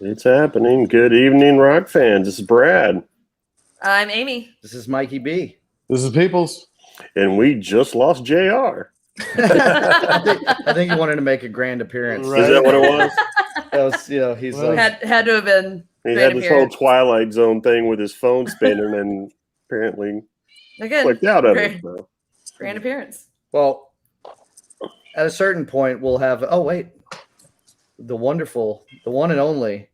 It's happening. Good evening, rock fans. This is Brad. I'm Amy. This is Mikey B. This is Peoples. And we just lost JR. I think he wanted to make a grand appearance. Right. Is that what it was? That was, he's Well, like, Had to have been. He grand had this whole appearance. Twilight Zone thing with his phone spinning and apparently Again, clicked out of grand, it. So. grand appearance. well, at a certain point, we'll have, the one and only.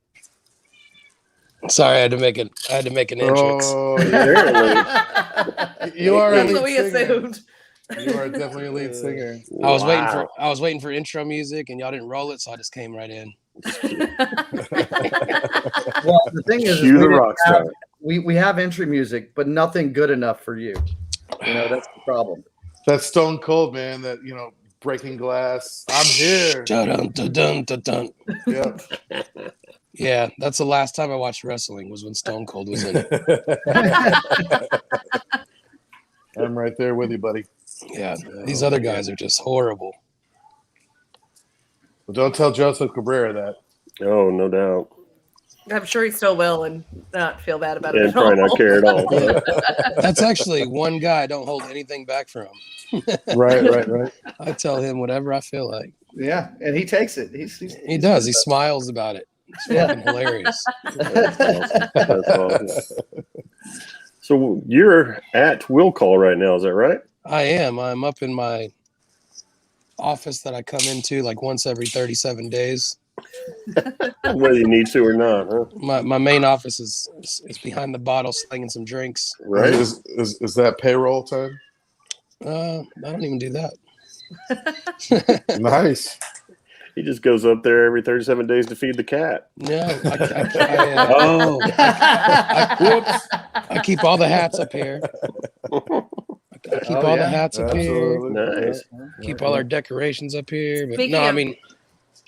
Sorry, I had to make an entrance. Oh, apparently. You are a That's lead what we singer. assumed. You are definitely a lead singer. I was Wow. waiting for intro music, and y'all didn't roll it, so I just came right in. Well, the thing is, Cue the rock star. we have entry music, but nothing good enough for you. That's the problem. That's Stone Cold, man. That breaking glass. I'm here. Dun, dun, dun, dun, dun. Yeah. Yeah, that's the last time I watched wrestling was when Stone Cold was in it. I'm right there with you, buddy. Yeah, these other guys are just horrible. But don't tell Joseph Cabrera that. Oh, no doubt. I'm sure he still will and not feel bad about it And at probably all. not care at all. That's actually one guy I don't hold anything back from. Right. I tell him whatever I feel like. Yeah, and he takes it. He does. He smiles about it. It's fucking hilarious. That's awesome. So you're at Will Call right now, is that right? I am. I'm up in my office that I come into like once every 37 days. Whether you need to or not, huh? My main office is behind the bottle slinging some drinks. Right? Is that payroll time? I don't even do that. Nice. He just goes up there every 37 days to feed the cat. No, Whoops. I keep all the hats up here. I keep all the hats up Absolutely. Nice. here. Keep all our decorations up here. But Speaking no, I of- mean,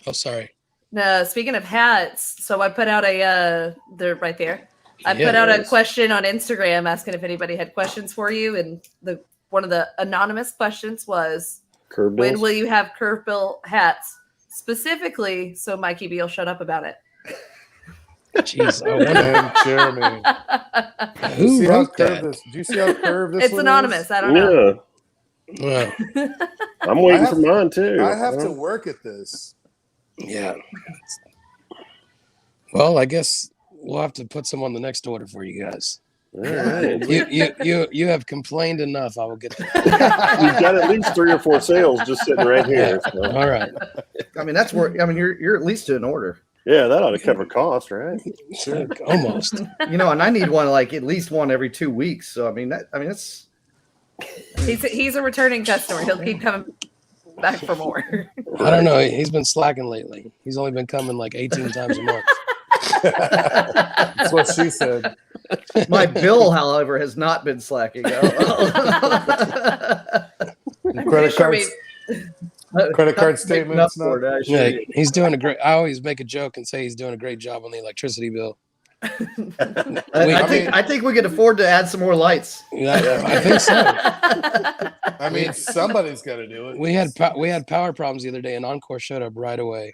oh, sorry. No, speaking of hats, so I put out they're right there. I Yeah, put out a nice. question on Instagram asking if anybody had questions for you, and one of the anonymous questions was, Curb when bills? will you have curveball hats specifically so Mikey B will shut up about it? Jeez, I wonder And Jeremy. who See how wrote curved that. this? Do you see how curved this It's one anonymous. is? I don't know. Yeah, Well, I'm waiting I have- for mine too. I have to work at this. yeah. Well, I guess we'll have to put some on the next order for you guys. All right. You have complained enough. I will get them. You've got at least 3 or 4 sales just sitting right here. So. All right. I mean, that's where. I mean, you're at least to an order. Yeah, that ought to cover cost, right? Almost. And I need one at least one every 2 weeks. So that's. He's a returning customer. He'll keep coming back for more. I don't know. He's been slacking lately. He's only been coming like 18 times a month. That's what she said. My bill, however, has not been slacking. Credit sure cards. Credit card statements. For No? it, I assure Yeah, you. he's doing a great. I always make a joke and say he's doing a great job on the electricity bill. I think we could afford to add some more lights. Yeah, I think so. I mean, somebody's got to do it. We had power problems the other day, and Encore showed up right away.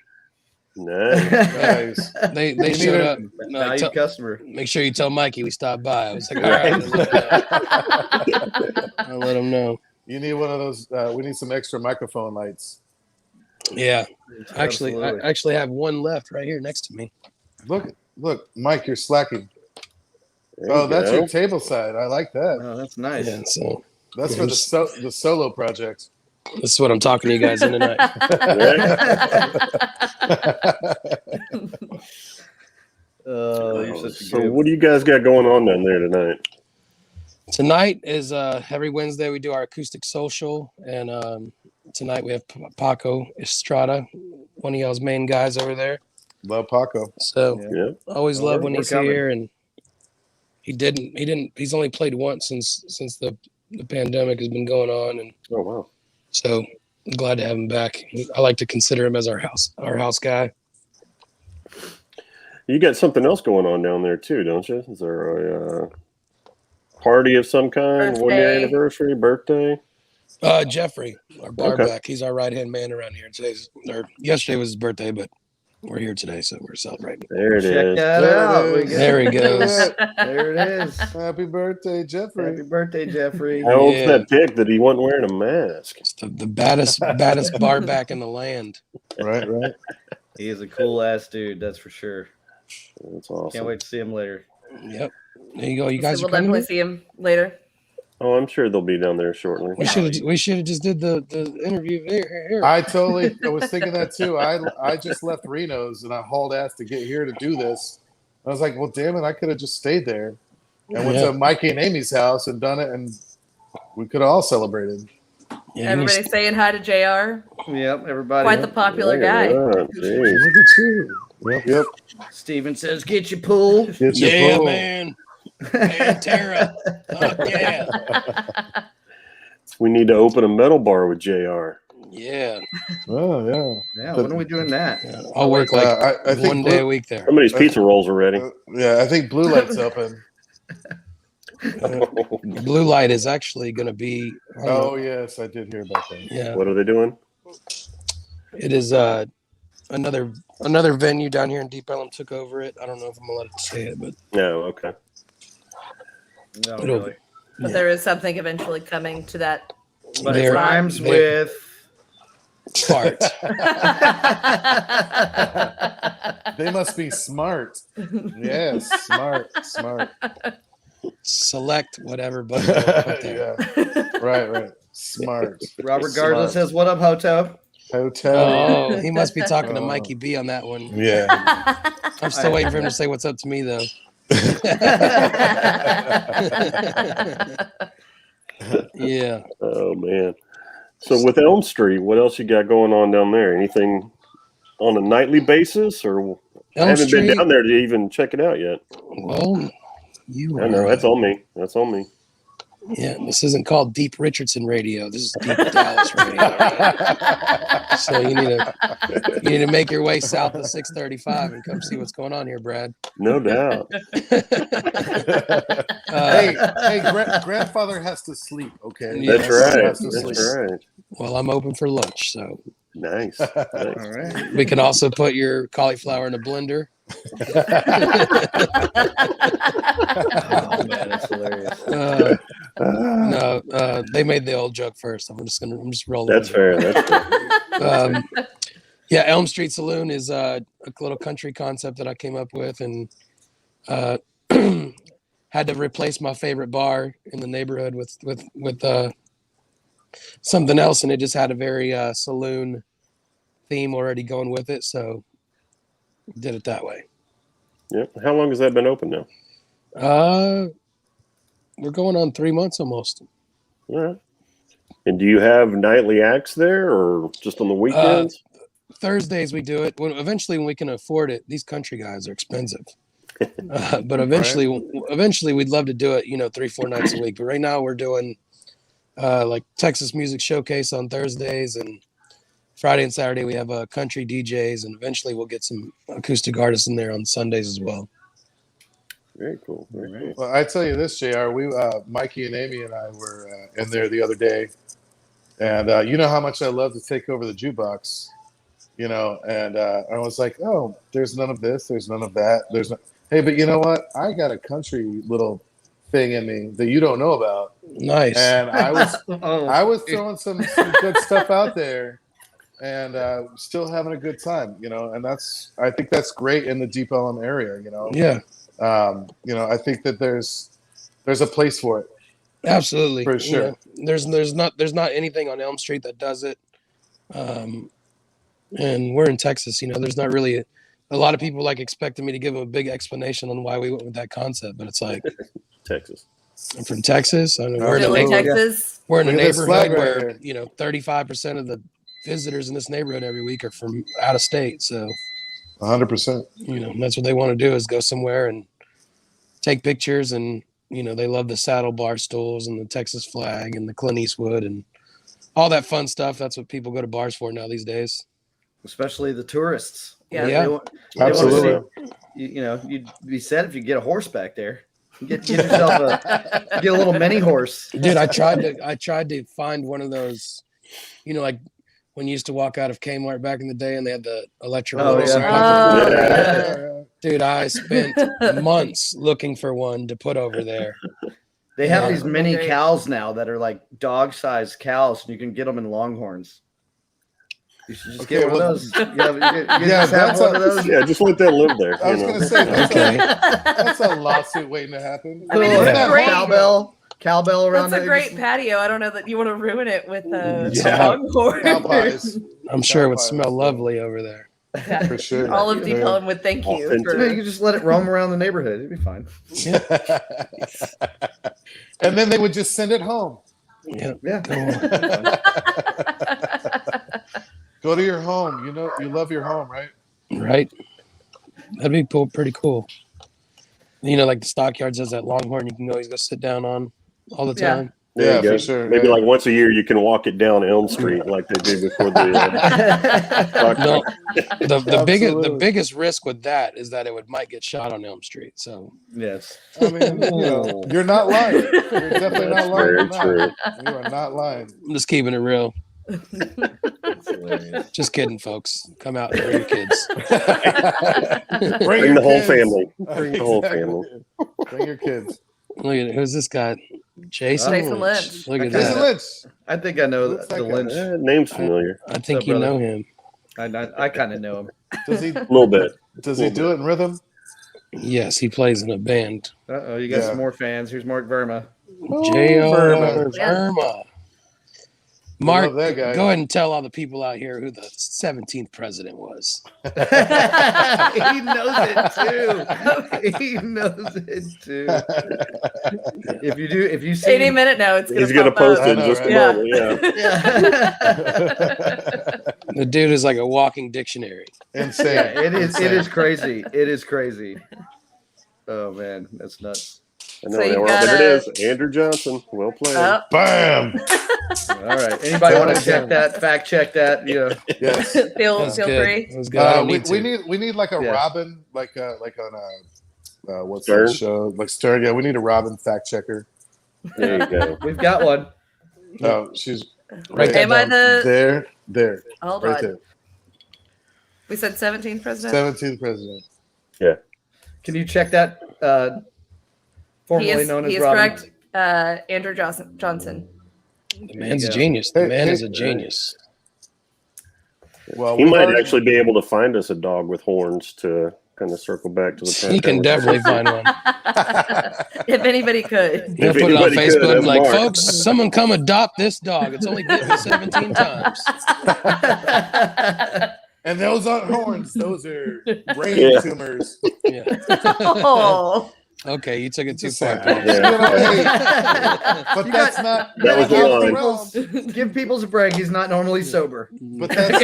Nice. Nice. They You showed need up. No, Valued customer. make sure you tell Mikey we stopped by. I was like, all right, I'll let him know. You need one of those. We need some extra microphone lights. Yeah, actually, Absolutely. I actually have one left right here next to me. Look, Mike, you're slacking. There Oh, you that's go. your table side. I like that. Oh, that's nice. Yeah, so That's for the solo project. this is what I'm talking to you guys in tonight. Oh, you're such a So good. what do you guys got going on down there tonight? Tonight is every Wednesday we do our acoustic social, and tonight we have Paco Estrada, one of y'all's main guys over there. Love Paco. So Yeah. always Well, love when we're he's coming. here, and he's only played once since the pandemic has been going on, and Oh wow. so I'm glad to have him back. I like to consider him as our house guy. You got something else going on down there too, don't you? Is there a party of some kind? 1 year Birthday. anniversary, birthday? Jeffrey, our bar Okay. back, he's our right hand man around here. Yesterday was his birthday, but we're here today, so we're celebrating. There it Check is. that There it out. is. There he goes. There it is. Happy birthday, Jeffrey. Happy birthday, Jeffrey. How old's Yeah. that pic that he wasn't wearing a mask? It's the baddest bar back in the land. Right, right. He is a cool ass dude, that's for sure. That's awesome. Can't wait to see him later. Yep. There you go. You So guys we'll are coming. definitely see him later. Oh, I'm sure they'll be down there shortly. We should have just did the interview here. I was thinking that too. I just left Reno's and I hauled ass to get here to do this. I was like, well, damn it, I could have just stayed there and went Yeah. to Mikey and Amy's house and done it, and we could have all celebrated. Yeah, Everybody saying hi to JR. Yep, everybody. Quite the popular guy. Oh, geez. Look at you. Yep. Steven says, get your pool. Get your yeah, pool. man. Hey, Tara. Fuck yeah. We need to open a metal bar with JR. Yeah. Oh, yeah. Yeah, when are we doing that? Yeah. I'll work like I think one day a week there. Somebody's pizza rolls are ready. Yeah, I think Blue Light's open. Blue Light is actually going to be. Oh, yes, I did hear about that. Yeah. What are they doing? It is another venue down here in Deep Ellum took over it. I don't know if I'm allowed to say it, but No, okay. No, it'll really. But there is something eventually coming to that. But it There- rhymes there- with. fart. They must be smart. Yes, smart. Select whatever button you wanna put there. Yeah, right. Smart. Robert Garza says, what up, Hoto? Hotel. Oh, he must be talking to Oh. Mikey B on that one. Yeah. I'm still waiting for him to say what's up to me though. Yeah. Oh man. So with Elm Street, what else you got going on down there? Anything on a nightly basis, or I Elm haven't Street. been down there to even check it out yet. Well, you I know that's on me. That's on me. Yeah, this isn't called Deep Richardson Radio. This is Deep Dallas Radio. So you need to make your way south of 635 and come see what's going on here, Brad. No doubt. Grandfather has to sleep. Okay, Yeah, That's Yes, right. Has to sleep. That's right. Well, I'm open for lunch, so Nice. All Nice. right. we can also put your cauliflower in a blender. Oh, man, that's hilarious. No, they made the old joke first. I'm just rolling. That's with it. fair. That's fair. Yeah, Elm Street Saloon is a little country concept that I came up with, and had to replace my favorite bar in the neighborhood with something else, and it just had a very saloon theme already going with it, so did it that way. Yeah. How long has that been open now? We're going on 3 months almost. All right. And do you have nightly acts there, or just on the weekends? Thursdays we do it. Eventually, when we can afford it, these country guys are expensive. But eventually we'd love to do it, 3-4 nights a week. But right now we're doing like Texas Music Showcase on Thursdays, and Friday and Saturday we have country DJs, and eventually we'll get some acoustic artists in there on Sundays as well. Very cool. Very cool. Well, I tell you this, JR. We, Mikey and Amy and I were in there the other day, and you know how much I love to take over the jukebox, and I was like, oh, there's none of this, there's none of that, there's no. Hey, but you know what? I got a country little thing in me that you don't know about, Nice. and I was Oh, I was throwing some good stuff out there, and still having a good time, and I think that's great in the Deep Ellum area, Yeah, I think that there's a place for it. absolutely. For sure. There's not anything on Elm Street that does it. And we're in Texas, there's not really a lot of people expecting me to give them a big explanation on why we went with that concept, but it's like, Texas. I'm from Texas. I mean, we're in a Philly, neighborhood, Texas. we're in a Look at this neighborhood flag where right 35% of the visitors in this neighborhood every week are from out of state. So 100%. that's what they want to do, is go somewhere and take pictures, and they love the saddle bar stools and the Texas flag and the Clint Eastwood and all that fun stuff. That's what people go to bars for now these days. especially the tourists. Yeah. Yeah. They want to Absolutely. see, you'd be sad if you get a horse back there. Get yourself get a little mini horse. Dude, I tried to find one of those, when you used to walk out of Kmart back in the day and they had the electric Oh, wheels. yeah. Oh, Dude, I spent months looking for one to put over there. They have Yeah. these mini Great. cows now that are like dog-sized cows, and you can get them in Longhorns. You should just get Okay, one well- of those. You Yeah, just have that's one a- of those. Yeah, just let that live there. I was you know. gonna say that's, Okay. that's a lawsuit waiting to happen. I mean, Little it's Yeah. great. cowbell around That's a it. great Just- patio. I don't know that you want to ruin it with a Yeah. longhorn. Cow pies, I'm sure it would Cow pies, smell yeah. lovely over there. for sure. Olive Yeah. Ellum would thank you. Authentic. Yeah, you For, can just let it roam around the neighborhood. It'd be fine. And then they would just send it home. Yeah. Yeah. Go on. Go to your home. You know, you love your home, right? Right? That'd be pretty cool. You know, like the stockyards has that longhorn you can always go sit down on all the Yeah. time. There Yeah, you go. for sure. Maybe Yeah. like once a year you can walk it down Elm Street like they do before the. No, the Absolutely. biggest risk with that is that it might get shot on Elm Street. So Yes. I mean, you know, you're not lying. You're definitely not That's lying. very on that. true. You are not lying. I'm just keeping it real. That's hilarious. Just kidding, folks. Come out and bring your kids. Bring your the whole kids. family. Bring the whole Exactly. family. Bring your kids. Look at it. Who's this guy? Jason Jason Lynch. Look at Jason that. Lynch. I think I know Looks the like a- Lynch. Name's familiar. I think up, you brother? know him. I kind of know him. Does he? A little bit. Does he do it in rhythm? Yes, he plays in a band. Uh-oh, you got Yeah. some more fans. Here's Mark Verma. J.R. Verma. Verma. Mark, love that guy. go ahead and tell all the people out here who the 17th president was. He knows it too. He knows it too. If you see Any minute now, it's He's gonna pop post up. it in I know, just a right? moment. Yeah. The dude is like a walking dictionary. Insane. Yeah, it is. It Insane. is crazy. It is crazy. Oh man, that's nuts. I know. So you Well, there gotta- it is. Andrew Johnson. Well played. Oh, Bam. All right. Anybody want to check that? Fact check that. You know. Yes. feel That was feel good. free. That was good. I don't we, need we to. need like a Yeah. Robin, like on a what's Stern? that show? Like Stern. Yeah, we need a Robin fact checker. There you go. We've got one. No, she's Write that Am I down. the? there, Hold right on. there. We said 17th president. 17th president. Can you check that? He Formerly is, known as he is Robin. correct. Andrew Johnson. The man's a go. genius. The Hey, man hey, is a genius. Well, He we've might already- actually be able to find us a dog with horns to kind of circle back to the. He can definitely find one. If anybody could. He'll If put it on anybody could, Facebook that's like, Mark. folks, someone come adopt this dog. It's only bitten me 17 times. And those aren't horns; those are brain Yeah. tumors. Yeah. Oh. Okay, you took it too Just far. saying. Yeah. You know, hey, but You that's got- not. That was the that's line. realm. Give people's a break. He's not normally sober. But that's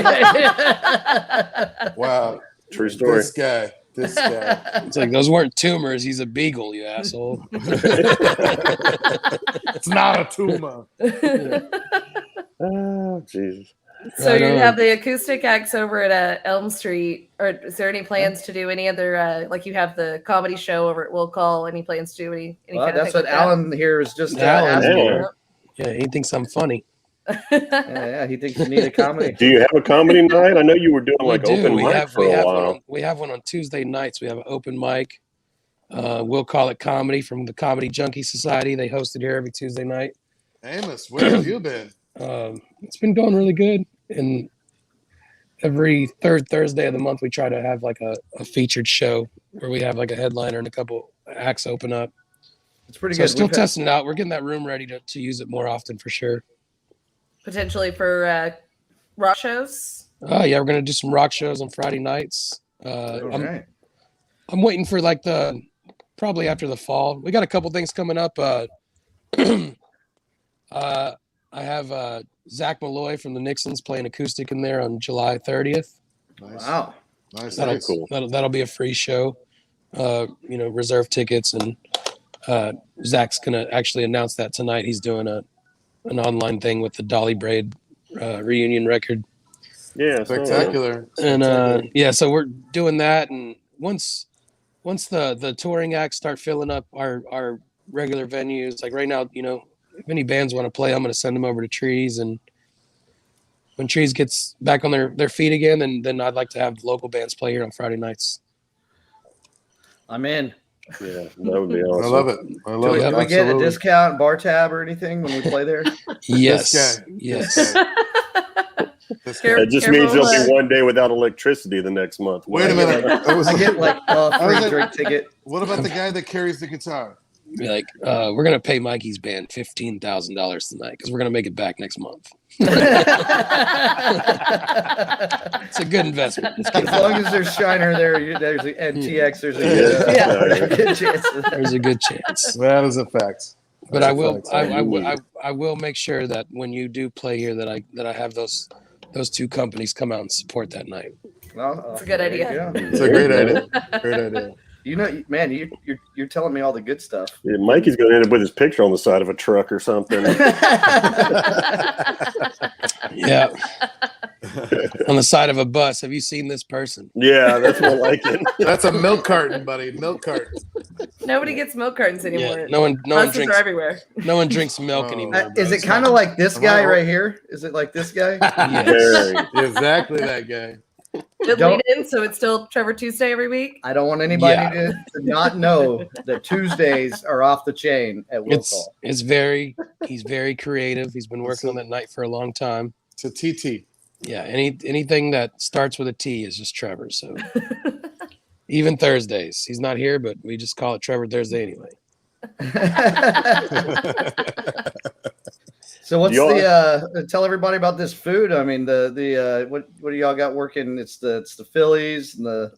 wow. True story. This guy. This guy. It's like those weren't tumors. He's a beagle, you asshole. It's not a tumor. Oh, Jesus. So Right you on. have the acoustic acts over at Elm Street. Or is there any plans to do any other, like you have the comedy show over at Will Call? Any plans to do any Well, kind of that's thing what like that? Alan here is just Alan, asking. yeah. Yeah, he thinks I'm funny. Yeah, he thinks you need a comedy. Do you have a comedy night? I know you were doing like we do. open We mic have for we a have one while. on, we have one on Tuesday nights. We have an open mic. We'll call it comedy from the Comedy Junkie Society. They host it here every Tuesday night. Amos, where have you been? It's been going really good. And every third Thursday of the month, we try to have like a featured show where we have like a headliner and a couple acts open up. It's pretty So good. still We've had- testing it out. We're getting that room ready to use it more often for sure. Potentially for rock shows? Oh yeah, we're gonna do some rock shows on Friday nights. All I'm right. waiting for like probably after the fall. We got a couple things coming up. I have Zach Malloy from the Nixons playing acoustic in there on July 30th. Nice. Wow. Nice. That'll nice. cool. That'll be a free show. Reserve tickets, and Zach's gonna actually announce that tonight. He's doing an online thing with the Dolly Braid reunion record. Yeah, so, Spectacular. And Spectacular. yeah, so we're doing that, and once the touring acts start filling up our regular venues, like right now, if any bands want to play, I'm going to send them over to Trees, and when Trees gets back on their feet again, then I'd like to have local bands play here on Friday nights. I'm in. Yeah, that would be awesome. I love it. I love it. Do we get a Absolutely. discount bar tab or anything when we play there? Yes. This guy. Yes. This guy. This guy. It just Careful, means there'll be one day without electricity the next month. Wait a minute. I was I like, get like a I was free like- drink ticket. what about the guy that carries the guitar? Be like, we're gonna pay Mikey's band $15,000 tonight because we're gonna make it back next month. It's a good investment. It's As good. long as there's Shiner there, there's an NTX. There's a good chance. There's a good chance. That is a fact. But That's I a will, fact. I will make sure that when you do play here, that I have those two companies come out and support that night. Well, It's a good there you idea. go. It's a great idea. Great idea. You know, man, you're telling me all the good stuff. Yeah, Mikey's going to end up with his picture on the side of a truck or something. Yeah, on the side of a bus. Have you seen this person? Yeah, that's more like it. That's a milk carton, buddy. Milk carton. Nobody gets milk cartons anymore. Yeah, no one Buses drinks. are everywhere. No one drinks milk Oh. anymore. Is bro. it kind of like this Am I guy old? right here? Is it like this guy? Yes. Very. Exactly that guy. Good Don't- lead in, so it's still Trevor Tuesday every week. I don't want anybody Yeah. to not know that Tuesdays are off the chain at Will Call. He's very creative. He's been working on that night for a long time. It's a TT. Yeah, anything that starts with a T is just Trevor. So even Thursdays, he's not here, but we just call it Trevor Thursday anyway. So what's Y'all- tell everybody about this food? I mean, what do y'all got working? It's the Phillies and the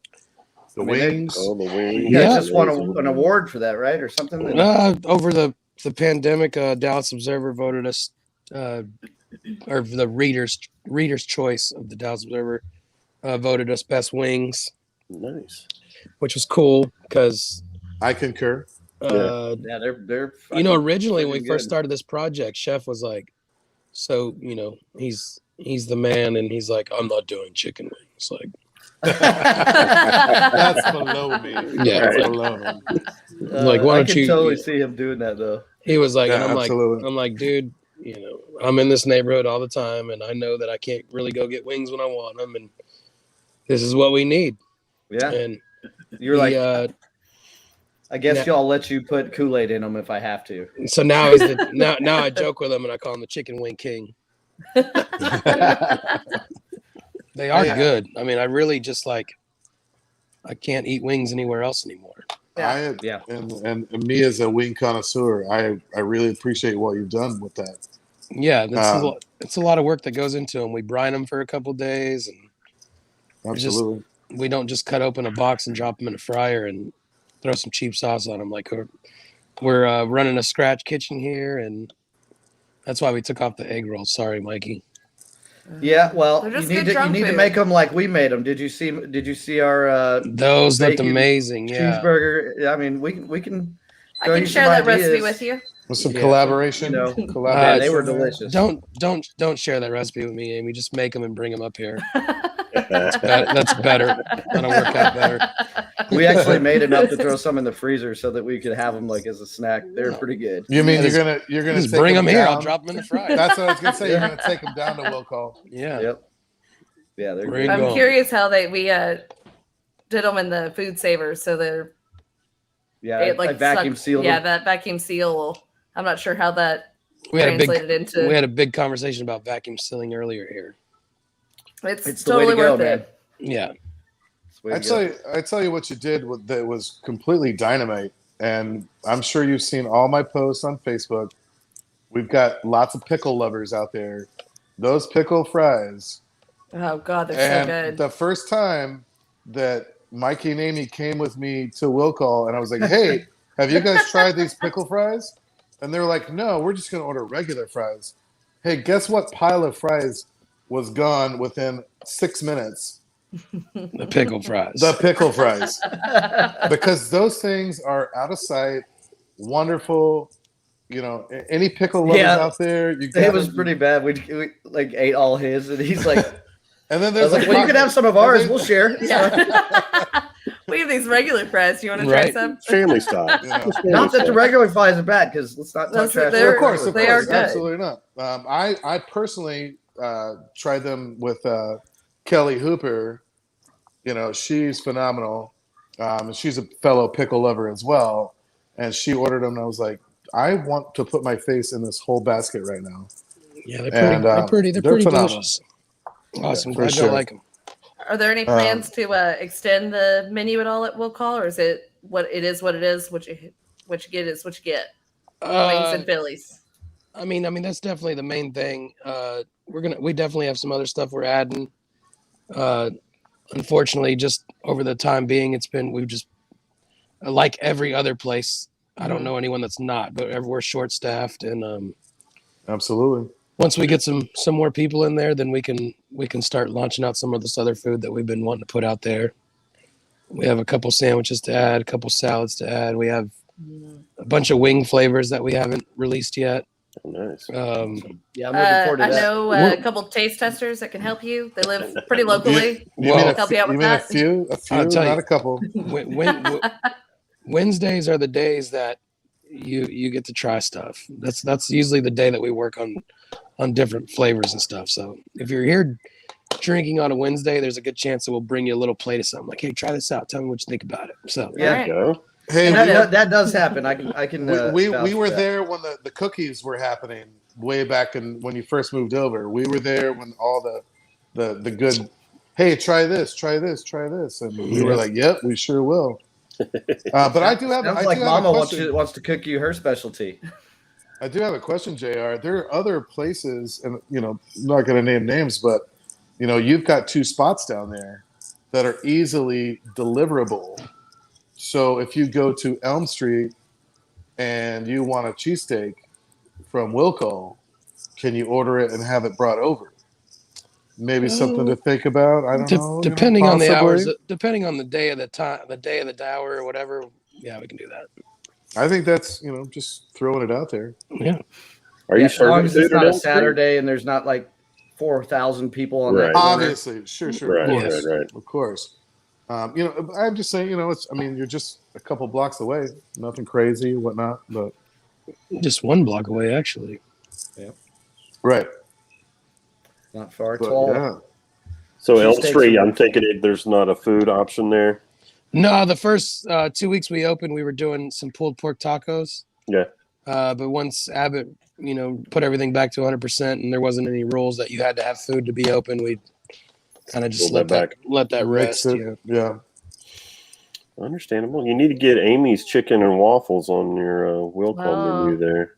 The I mean, they- wings. Oh, the wings. you guys Yeah. just won an award for that, right, or something? Over the pandemic, Dallas Observer voted us, or the reader's choice of the Dallas Observer voted us best wings, Nice. which was cool because I concur. Yeah, they're originally when we freaking first good. started this project, Chef was like, so he's the man, and he's like, I'm not doing chicken wings. Like, That's below me. Yeah. That's below me. like, why I don't can you? totally see him doing that though. He was like, Yeah, and absolutely. I'm like, dude, I'm in this neighborhood all the time, and I know that I can't really go get wings when I want them, and this is what we need. Yeah, And you're like, he, I guess yeah. y'all let you put Kool-Aid in them if I have to. so now he's now I joke with him and I call him the chicken wing king. They are Yeah. good. I mean, I really just like, I can't eat wings anywhere else anymore. I Yeah. and me as a wing connoisseur, I really appreciate what you've done with that. Yeah, it's a lot of work that goes into them. We brine them for a couple days, and Absolutely. we don't just cut open a box and drop them in a fryer and throw some cheap sauce on them. Like we're running a scratch kitchen here, and that's why we took off the egg rolls. Sorry, Mikey. Yeah, well, They're you just need good to drunk food. make them like we made them. Did you see our Those looked bacon amazing. Yeah. cheeseburger? I mean, we can I show can you share some that recipe ideas. with you. With some Yeah. collaboration. You know, collaboration. they were there. delicious. Don't share that recipe with me, Amy. Just make them and bring them up here. That's That's better. That'll work out better. We actually made enough to throw some in the freezer so that we could have them like as a snack. They're pretty good. You mean Yeah, you're gonna Just take bring them here. I'll down? drop them in the fryer. That's what I was gonna say. You're gonna take them down to Will Call. Yeah. Yep. Yeah, they're Bring good. I'm Go on. curious how we did them in the food savers, so they're Yeah, it, I vacuum sucked- sealed Yeah, them. that vacuum seal. I'm not sure how that We had a translated into. we had a big conversation about vacuum sealing earlier here. It's It's the way totally to go, worth man. it. Yeah. It's the way to go. I tell you what you did that was completely dynamite, and I'm sure you've seen all my posts on Facebook. We've got lots of pickle lovers out there. Those pickle fries. Oh God, they're And so good. the first time that Mikey and Amy came with me to Will Call, and I was like, "Hey, have you guys tried these pickle fries?" And they're like, "No, we're just going to order regular fries." Hey, guess what pile of fries was gone within 6 minutes? The pickle fries. The pickle fries. Because those things are out of sight, wonderful. Any pickle lovers Yeah. out there, It was pretty bad. We like ate all his, and he's like, And then I there's was like, well, you can have some of ours. We'll share. Yeah. We have these regular fries. You want to try Right. some? family style. Yeah. Just family Not that the style. regular fries are bad, because let's not talk Those- trash. they're- Of course, They are good. absolutely not. I personally tried them with Kelly Hooper. You know, she's phenomenal. And she's a fellow pickle lover as well. And she ordered them, and I was like, I want to put my face in this whole basket right now. Yeah, they're pretty. And, they're pretty phenomenal. delicious. Awesome. For Glad sure. y'all like them. Are there any plans to extend the menu at all at Will Call, or is it what it is? What it is? What you get is what you get. Wings and Phillies. I mean that's definitely the main thing. We definitely have some other stuff we're adding. Unfortunately, just over the time being, we've just like every other place. I don't know anyone that's not, but we're short staffed, and Absolutely. once we get some more people in there, then we can start launching out some of this other food that we've been wanting to put out there. We have a couple sandwiches to add, a couple salads to add. We have a bunch of wing flavors that we haven't released yet. Oh, nice. Yeah, I'm looking forward to I that. know a couple taste testers that can help you. They live pretty locally. You Well, mean help you out with a that? few, I'll tell not you. a couple. Wednesdays are the days that you get to try stuff. That's usually the day that we work on different flavors and stuff. So if you're here drinking on a Wednesday, there's a good chance that we'll bring you a little plate of something. Like, hey, try this out. Tell me what you think about it. So Yeah. Alright. Go. Hey, And that does happen. I can. we vouch were for that. there when the cookies were happening way back when you first moved over. We were there when all the good, hey, try this, and we were like, yep, we sure will. But I do have. Sounds I like do have a Mama question. wants to cook you her specialty. I do have a question, JR. There are other places, and I'm not going to name names, but you've got 2 spots down there that are easily deliverable. So if you go to Elm Street and you want a cheesesteak from Wilco, can you order it and have it brought over? Maybe something to think about. I don't know. Depending on the possibly. hours, depending on the day of the time, the day of the hour or whatever. Yeah, we can do that. I think that's just throwing it out there. Yeah. Are you As long serving as it's food at not a Elm Street? Saturday and there's not like 4,000 people on that. Right. corner. Obviously, sure, Right, of course, right. of course. I'm just saying, you're just a couple blocks away, nothing crazy, whatnot, but Just 1 block away, actually. right. Not far at But, all. yeah. So Elm Cheesesteaks Street, are I'm thinking there's not a food option there. No, the first 2 weeks we opened, we were doing some pulled pork tacos. Yeah. But once Abbott, put everything back to 100%, and there wasn't any rules that you had to have food to be open, we kind of just Pulled that let that Mix rest. it, yeah. Understandable. You need to get Amy's chicken and waffles on your will call Oh. menu there.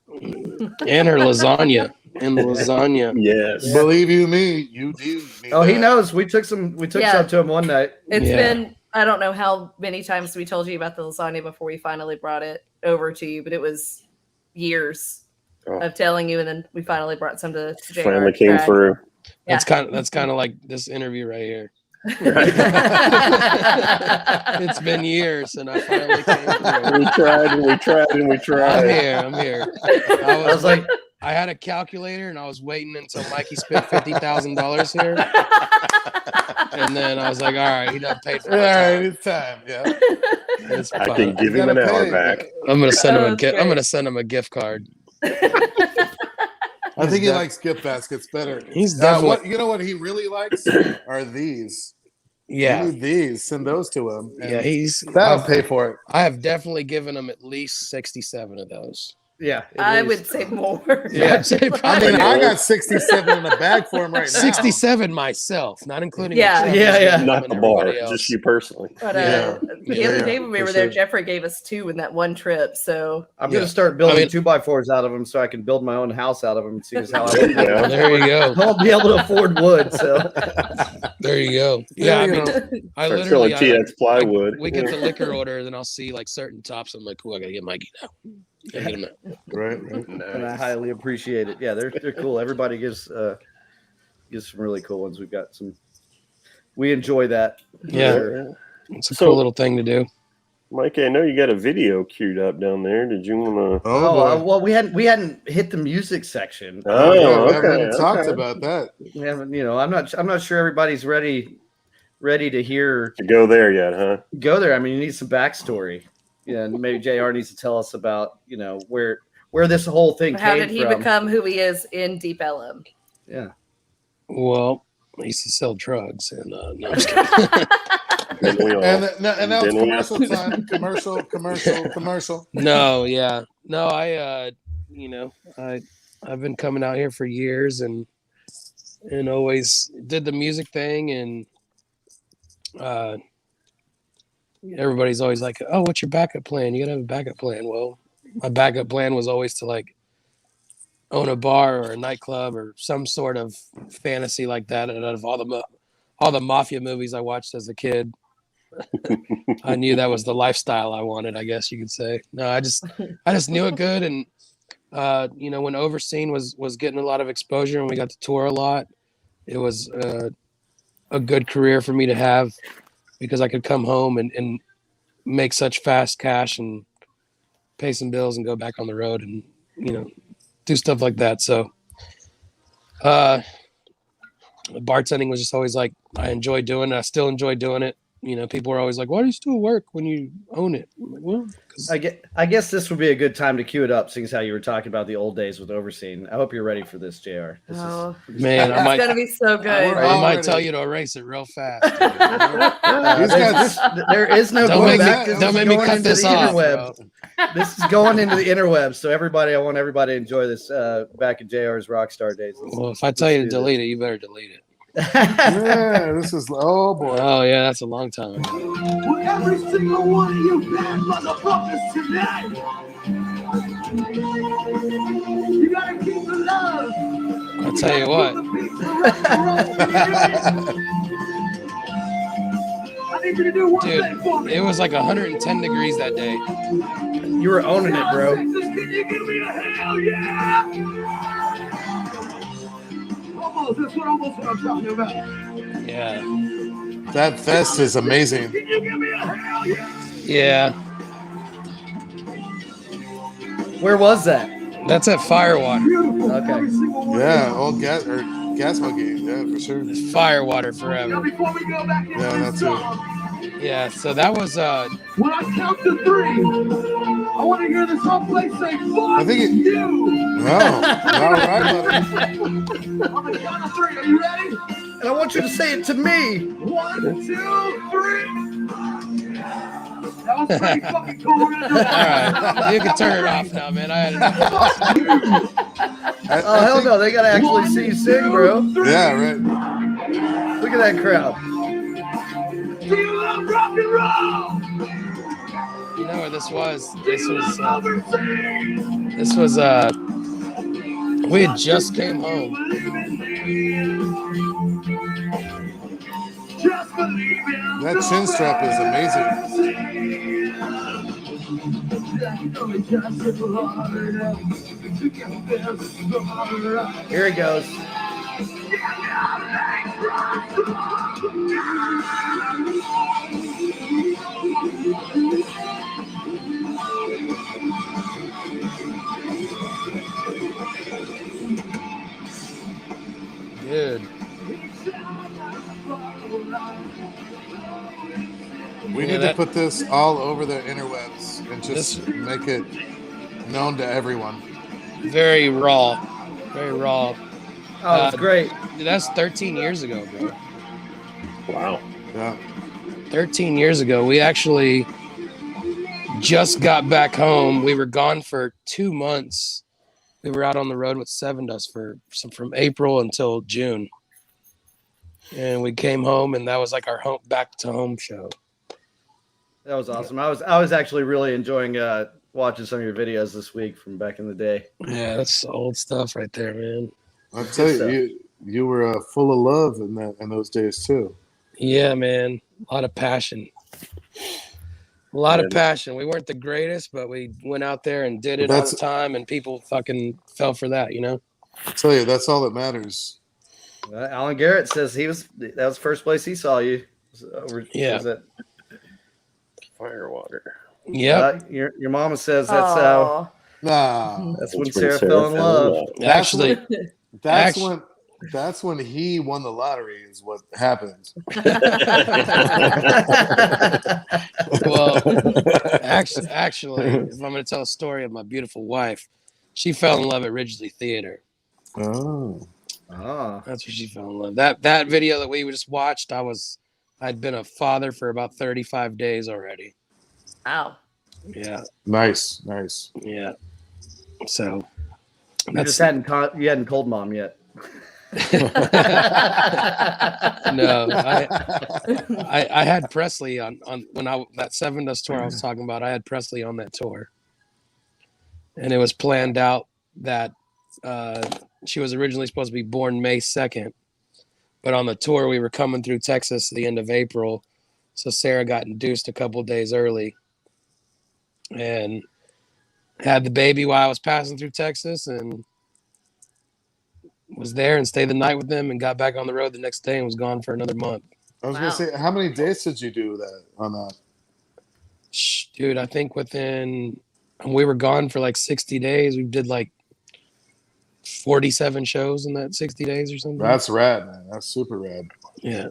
And her lasagna. And the lasagna. Yes. Yeah. Believe you me, you do. Need Oh, he that. knows. We took some Yeah. to him one night. It's Yeah. been, I don't know how many times we told you about the lasagna before we finally brought it over to you, but it was years Oh. of telling you, and then we finally brought some to JR. Finally came try. through. That's kind of like this interview right here. Right. It's been years, and I finally came through. We tried and we tried and we tried. I'm here. I was like, I had a calculator, and I was waiting until Mikey spent $50,000 here, and then I was like, all right, he done paid for All my right, time. it's time. Yeah. It's I fine. can give him an Gotta hour pay. back. I'm gonna send him Oh, a that's gift. I'm great. gonna send him a gift card. I think he def- likes gift baskets better. He's definitely What he really likes are these. yeah. You need these. Send those to him. and Yeah, that'll pay for it. I have definitely given him at least 67 of those. Yeah, at I least. would say more. Yeah. I'd say I probably mean, I got 67 in a bag for him right now. 67 myself, not including Yeah. the Yeah, yeah. Not the bar, just you personally. But Yeah. the Yeah, other day when we for were there, sure. Jeffrey gave us 2 in that one trip. So I'm Yeah. gonna start building I mean- 2x4s out of them so I can build my own house out of them. See how There you I go. There you go. won't be able to afford wood. So There you go. Yeah, I mean, I Start literally selling TX plywood. we get the liquor order, then I'll see like certain tops. I'm like, cool, I gotta get Mikey now. Gotta get him now. Right. and I highly appreciate it. Yeah, they're cool. Everybody gives some really cool ones. We've got some. We enjoy that. Yeah, it's a So- cool little thing to do. Mike, I know you got a video queued up down there. Did you want to? Oh, boy. Well, we hadn't hit the music section. Oh, Yeah, we okay, haven't talked okay. about that. We haven't. I'm not sure everybody's ready to hear To go there yet, huh? go there. I mean, you need some backstory. Yeah, and maybe JR needs to tell us about where this whole thing how came did he from. become who he is in Deep Ellum? Yeah. Well, I used to sell drugs, and no, I'm just kidding. Didn't we all? And that was Didn't we commercial time. Commercial. No, yeah, no. I've been coming out here for years, and always did the music thing, and everybody's always like, "Oh, what's your backup plan? You gotta have a backup plan." Well, my backup plan was always to like own a bar or a nightclub or some sort of fantasy like that. And out of all the mafia movies I watched as a kid, I knew that was the lifestyle I wanted, I guess you could say. No, I just knew it good. And, when Overseen was getting a lot of exposure and we got to tour a lot, it was a good career for me to have because I could come home and make such fast cash and pay some bills and go back on the road and, do stuff like that. So, bartending was just always like, I enjoy doing it. I still enjoy doing it. People are always like, why do you still work when you own it? I'm like, well, I guess this would be a good time to cue it up, seeing as how you were talking about the old days with Overseen. I hope you're ready for this, JR. Oh, man, it's gonna be so good. I might tell you to erase it real fast. There is no Don't going make me, back. This don't is make me going cut into this the off. interweb. Bro. This is going into the interweb. So I want everybody to enjoy this back in JR's Rockstar days. Well, if I tell you to delete it, you better delete it. Yeah, this is oh boy. Oh yeah, that's a long time ago. Every single one of you bad motherfuckers tonight. You gotta keep the love. I'll tell you what. I need you to do one Dude, thing for me. it was like 110 degrees that day. You were owning it, bro. Texas, can you give me a hell yeah? That's what I'm talking about. Yeah. That fest is amazing. Can you give me a hell yeah? Yeah. Where was that? That's at Firewater. Beautiful. Okay. Every single one. Yeah, old Gasmo game. Yeah, for sure. It's Firewater Now, forever. before we go back into Yeah, this that's song, Yeah, so that was when I count to 3, I want to hear this whole place say, fuck think it- you. No. All right, buddy. On the count of 3, are you ready? And I want you to say it to me. 1, 2, 3. That was pretty fucking cool. We're gonna do all that. right. You can turn it off now, man. I had enough. Oh, hell no. They got to actually see you sing, bro. Yeah, right. Look at that crowd. Do you love rock and roll? You know where this was? Do you love overseas? This was we had just came home. Believe in me. Just believe in That chin strap is amazing. Here he goes. Dude. We need to put this all over the interwebs and just make it known to everyone. Very raw. Very raw. Oh, it's great. Dude, that's 13 years ago, bro. Wow. Yeah. 13 years ago. We actually just got back home. We were gone for 2 months. We were out on the road with Seven Dust from April until June. And we came home, and that was like our back to home show. That was awesome. I was actually really enjoying watching some of your videos this week from back in the day. Yeah, that's old stuff right there, man. I'll tell you were full of love in those days too. Yeah, man. A lot of passion. A lot of passion. We weren't the greatest, but we went out there and did it all the time, and people fucking fell for that, you know? I'll tell you, that's all that matters. Alan Garrett says that was the first place he saw you. Yeah. Was it, Firewater. Yeah. Your mama says that's how. Nah, That's when Sarah fell in love. Actually, that's when he won the lottery is what happened. well, actually, if I'm going to tell a story of my beautiful wife, she fell in love at Ridgely Theater. Oh. Ah, That's where she fell in love. That video that we just watched, I'd been a father for about 35 days already. Wow. Yeah, Nice. yeah. So you just hadn't told mom yet. no, I had Presley on when that Seven Dust tour I was talking about. I had Presley on that tour, and it was planned out that she was originally supposed to be born May 2nd, but on the tour we were coming through Texas at the end of April, so Sarah got induced a couple days early, and had the baby while I was passing through Texas, and was there and stayed the night with them, and got back on the road the next day and was gone for another month. I was Wow. gonna say, how many days did you do that on that? Dude, I think we were gone for like 60 days. We did like 47 shows in that 60 days or something. That's rad, man. That's super rad. Yeah,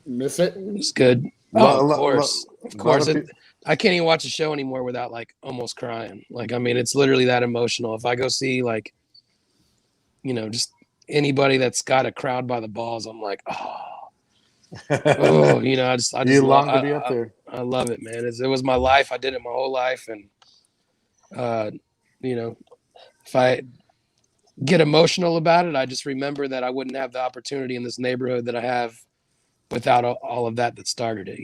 Miss it? it's good. Lo- Oh, of lo- course. lo- Of course. lot of I can't even watch a show anymore without like almost crying. Like, I mean, it's literally that emotional. If I go see like, just anybody that's got a crowd by the balls, I'm like, oh, I just you long to be up there. I love it, man. It was my life. I did it my whole life. And, if I get emotional about it, I just remember that I wouldn't have the opportunity in this neighborhood that I have without all of that started it,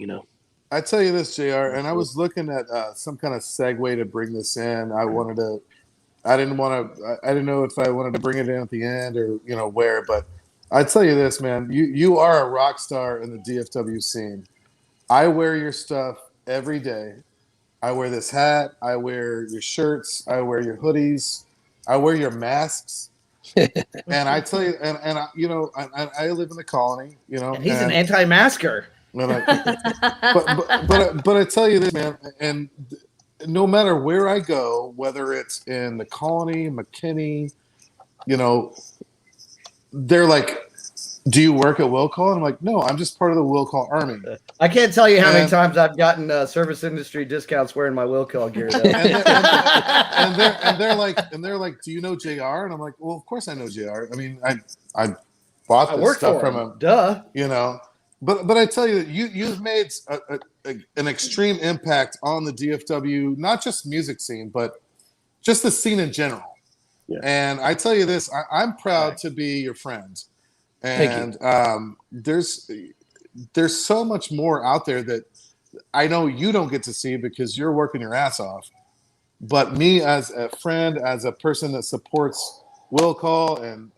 I tell you this, JR, and I was looking at some kind of segue to bring this in. I didn't know if I wanted to bring it in at the end or, where, but I tell you this, man, you are a rock star in the DFW scene. I wear your stuff every day. I wear this hat. I wear your shirts. I wear your hoodies. I wear your masks. And I tell you, and I live in the colony, And he's an anti-masker. But I tell you this, man, and no matter where I go, whether it's in the colony, McKinney, they're like, do you work at Will Call? And I'm like, no, I'm just part of the Will Call Army. I can't tell you how many times I've gotten service industry discounts wearing my Will Call gear. and they're like, do you know JR? And I'm like, well, of course I know JR. I mean, I bought this stuff from him. Duh. But I tell you that you've made an extreme impact on the DFW, not just music scene, but just the scene in general. Yeah. And I tell you this, I'm proud to be your friend. And there's so much more out there that I know you don't get to see because you're working your ass off. But me as a friend, as a person that supports Will Call and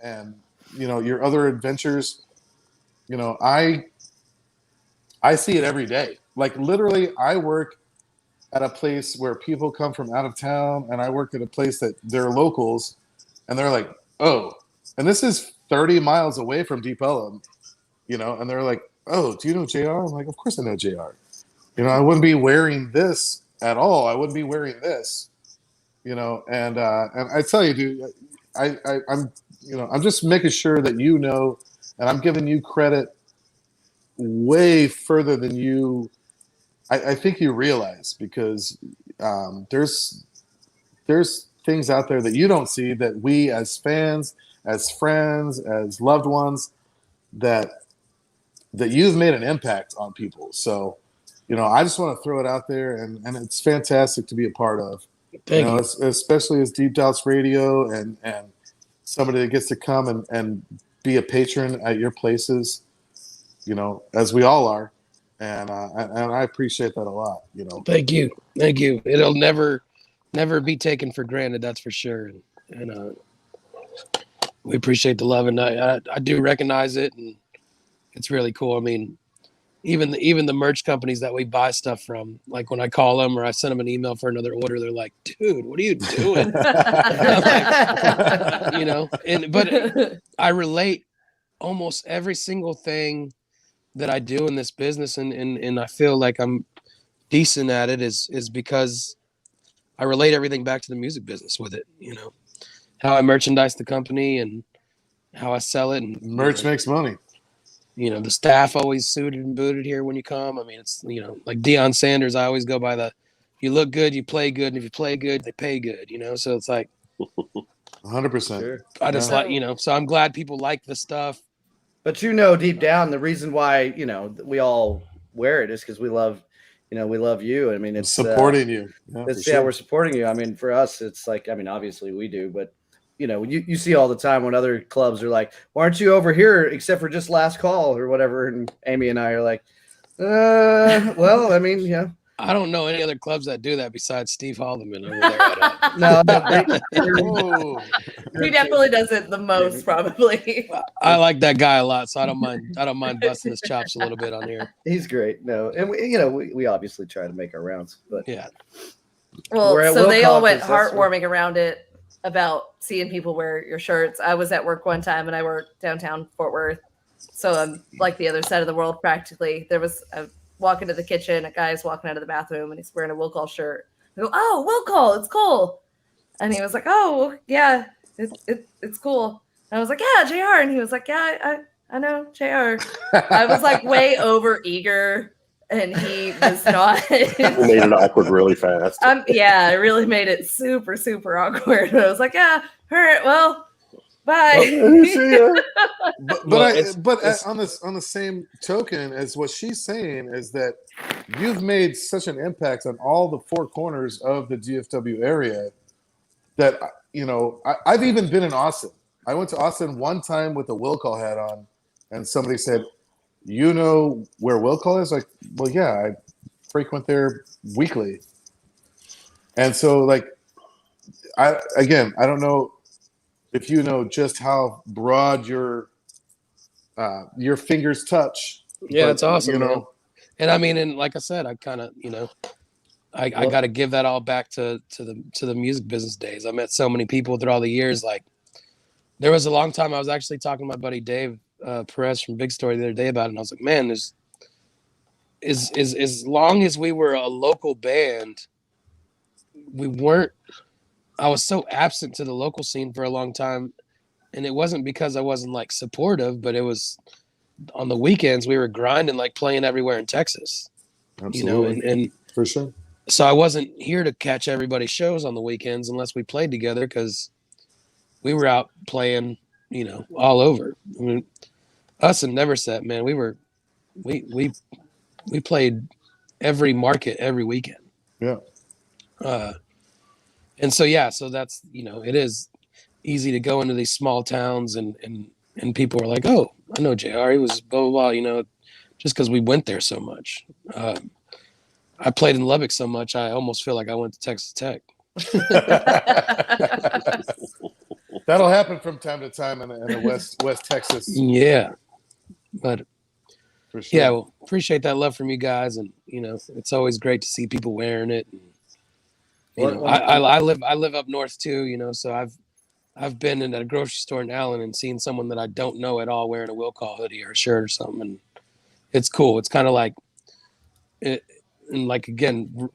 your other adventures, I see it every day. Like literally, I work at a place where people come from out of town, and I work at a place that they're locals, and they're like, oh, and this is 30 miles away from Deep Ellum, and they're like, oh, do you know JR? I'm like, of course I know JR. I wouldn't be wearing this at all. I wouldn't be wearing this, and I tell you, dude, I'm just making sure that and I'm giving you credit way further than you I think you realize, because there's things out there that you don't see that we as fans, as friends, as loved ones, that you've made an impact on people. So I just want to throw it out there, and it's fantastic to be a part of. Thank you. Especially as Deep Doubts Radio and somebody that gets to come and be a patron at your places, as we all are. And I appreciate that a lot, Thank you. It'll never be taken for granted. That's for sure. And we appreciate the love, and I do recognize it, and it's really cool. I mean, even the merch companies that we buy stuff from, like when I call them or I send them an email for another order, they're like, dude, what are you doing? But I relate almost every single thing that I do in this business, and I feel like I'm decent at it is because I relate everything back to the music business with it, how I merchandise the company and how I sell it. And merch makes money. The staff always suited and booted here when you come. I mean, it's, like Deion Sanders, I always go by if you look good, you play good. And if you play good, they pay good, so it's like, 100%. Sure. I just Yeah. like, you know, so I'm glad people like the stuff. But you know, deep down, the reason why we all wear it is because we love you. I mean, it's Supporting you. Yeah, for it's sure. we're supporting you. I mean, for us, it's like, I mean, obviously we do, but you see all the time when other clubs are like, why aren't you over here except for just last call or whatever? And Amy and I are like, well, I mean, yeah. I don't know any other clubs that do that besides Steve Haldeman over there. No, Oh, He definitely does it the most, probably. I like that guy a lot, so I don't mind busting his chops a little bit on here. he's great. No, and we obviously try to make our rounds, but Yeah. Well, We're at so Will they all went Conference, that's heartwarming around it about seeing people wear your shirts. I was at work one time and I worked downtown Fort Worth. So I'm like the other side of the world practically. There was a walk into the kitchen, a guy's walking out of the bathroom and he's wearing a will call shirt. I go, oh, will call, it's cool. And he was like, oh, yeah, it's cool. And I was like, yeah, JR. And he was like, yeah, I know, JR. I was like way over eager. And he was not. You made it awkward really fast. Yeah, I really made it super, super awkward. I was like, yeah, all right, well, bye. See ya. but Well, on the same token as what she's saying is that you've made such an impact on all the four corners of the DFW area that I've even been in Austin. I went to Austin one time with a will call hat on, and somebody said, "You know where will call is?" Like, well, yeah, I frequent there weekly. And so, like, I don't know if you know just how broad your fingers touch. Yeah, but, it's awesome, you know. man. And I mean, and like I said, I kind of, I got to give that all back to the music business days. I met so many people through all the years. Like, there was a long time I was actually talking to my buddy Dave Perez from Big Story the other day about it, and I was like, man, there's as long as we were a local band, we weren't. I was so absent to the local scene for a long time, and it wasn't because I wasn't like supportive, but it was on the weekends we were grinding, like playing everywhere in Texas. Absolutely. And For sure. so I wasn't here to catch everybody's shows on the weekends unless we played together, because we were out playing, all over. I mean, us and Neverset, man, we played every market every weekend. Yeah. And so, yeah, so that's, it is easy to go into these small towns and people are like, oh, I know JR, he was blah, blah, blah, just because we went there so much. I played in Lubbock so much, I almost feel like I went to Texas Tech. That'll happen from time to time in the West Texas. Yeah. But For sure. yeah, well, appreciate that love from you guys. And, it's always great to see people wearing it. And, I live up north too, so I've been in a grocery store in Allen and seen someone that I don't know at all wearing a will call hoodie or a shirt or something. And it's cool. It's kind of like it. And like, again,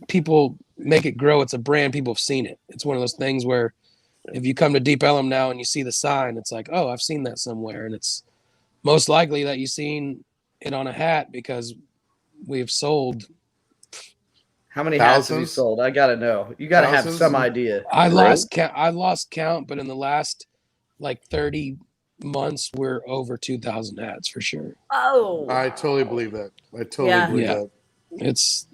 people make it grow. It's a brand. People have seen it. It's one of those things where if you come to Deep Ellum now and you see the sign, it's like, oh, I've seen that somewhere. And it's most likely that you've seen it on a hat because we've sold. How many hats have you Thousands? sold? I gotta know. You gotta have Thousands? some idea. I lost count, but in the last like 30 months, we're over 2,000 hats for sure. Oh, I totally believe that. Yeah. Believe Yeah. that.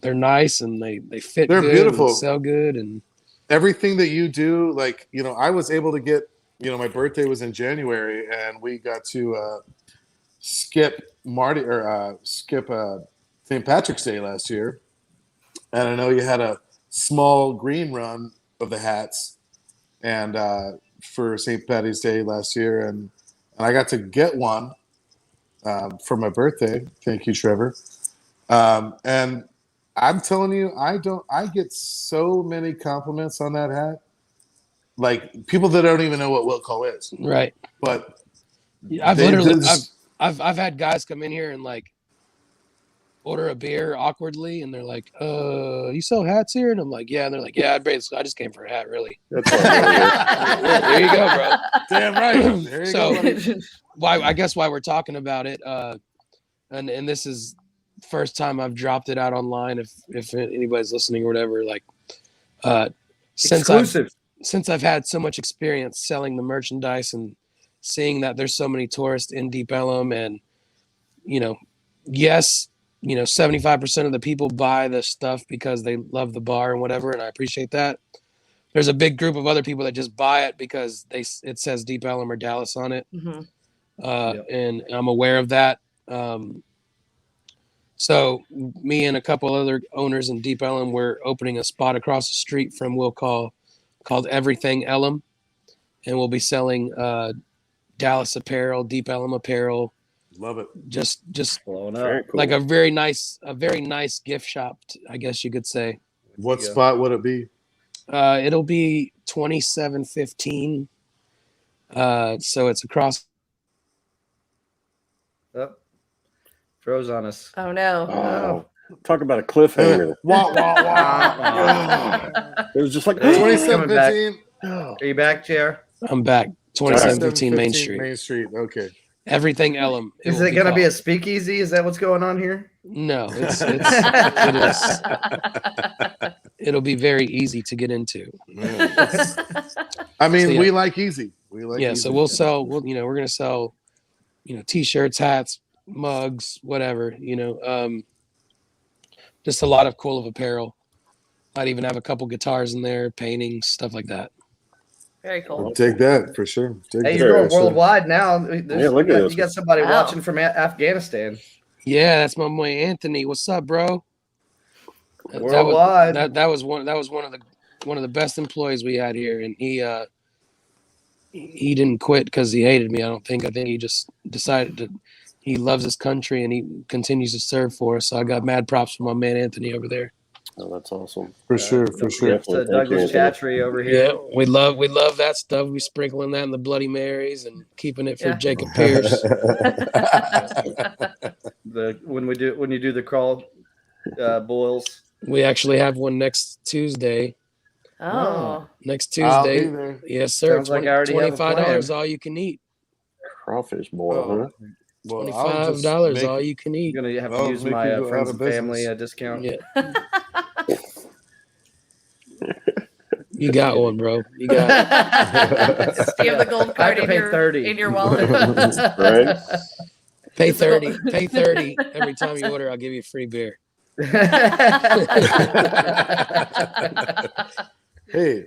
They're nice and they fit They're good beautiful. and sell good. And Everything that you do, like, I was able to get, my birthday was in January and we got to skip St. Patrick's Day last year. And I know you had a small green run of the hats and for St. Patty's Day last year. And I got to get one for my birthday. Thank you, Trevor. And I'm telling you, I get so many compliments on that hat. Like, people that don't even know what will call is. right. But I've they literally, just- I've had guys come in here and like order a beer awkwardly. And they're like, you sell hats here? And I'm like, yeah. And they're like, yeah, I just came for a hat, really. That's why I'm here. There you go, bro. damn right. There you So- go. buddy. I guess why we're talking about it, and this is the first time I've dropped it out online. If anybody's listening or whatever, like, since Exclusive. since I've had so much experience selling the merchandise and seeing that there's so many tourists in Deep Ellum, and yes, 75% of the people buy the stuff because they love the bar and whatever, and I appreciate that. There's a big group of other people that just buy it because it says Deep Ellum or Dallas on it. And I'm aware of that. So me and a couple other owners in Deep Ellum, we're opening a spot across the street from Will Call called Everything Ellum, and we'll be selling Dallas apparel, Deep Ellum apparel. Love it. Just Blowing Very up. cool. like a very nice gift shop, I guess you could say. What spot would it be? It'll be 2715. So it's across. Oh, froze on us. Oh no. Oh, talk about a cliffhanger. Wah, wah, wah. It was just like 2715. Are you back, JR? I'm back. 2715 Main Street. Main Street. Okay. Everything Ellum. Is it going to be a speakeasy? Is that what's going on here? No, it'll be very easy to get into. I mean, So, yeah. we like easy. We like easy. So we're going to sell, t-shirts, hats, mugs, whatever, just a lot of cool of apparel. Might even have a couple guitars in there, paintings, stuff like that. Very cool. I'll take that for sure. Hey, you're going worldwide now. Look at this. You got somebody Wow. watching from Afghanistan. Yeah, that's my boy Anthony. What's up, bro? Worldwide. That was one of the best employees we had here, and he didn't quit because he hated me. I think he just decided that he loves his country and he continues to serve for us. So I got mad props for my man Anthony over there. Oh, that's awesome. For sure. It's Douglas Chatry over here. Yeah, we love that stuff. We sprinkling that in the Bloody Marys and keeping it for Jacob Pierce. When you do the crawl boils. We actually have one next Tuesday. Oh. Next I'll be Tuesday. there. Yes, sir. Sounds like I already have a $25 plan. all you can eat. Crawfish boil, Oh. huh? Well, I'll just $25 make- all you can eat. I'm gonna have Oh, to use make my you go friends out of and family business. discount. Yeah. You got one, bro. You got it. You have the gold I have card to in pay your, 30. in your wallet. Right? Pay 30. Pay 30 every time you order. I'll give you a free beer. Hey,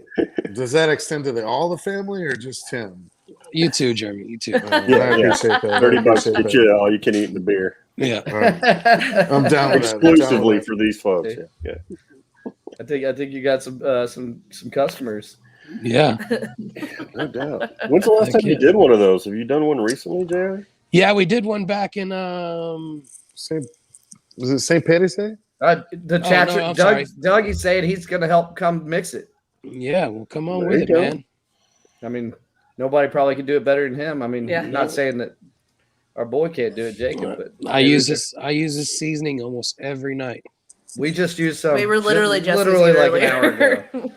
does that extend to all the family or just Tim? You too, Jeremy. You too. I appreciate that. $30 get you all you can eat in the beer. Yeah. All right. I'm down with that. Exclusively for these folks. Yeah. I think you got some customers. Yeah. No doubt. When's the last time you did one of those? Have you done one recently, Jerry? Yeah, we did one back in Was it St. Patty's Day? The chat. no, I'm sorry. Doug, he's saying he's gonna help come mix it. yeah, well come on There with you it, go. man. I mean, nobody probably could do it better than him. I mean, Yeah. not saying that our boy can't do it, Jacob, but I use this seasoning almost every night. we just used some. We were literally just literally using like it an hour ago. earlier.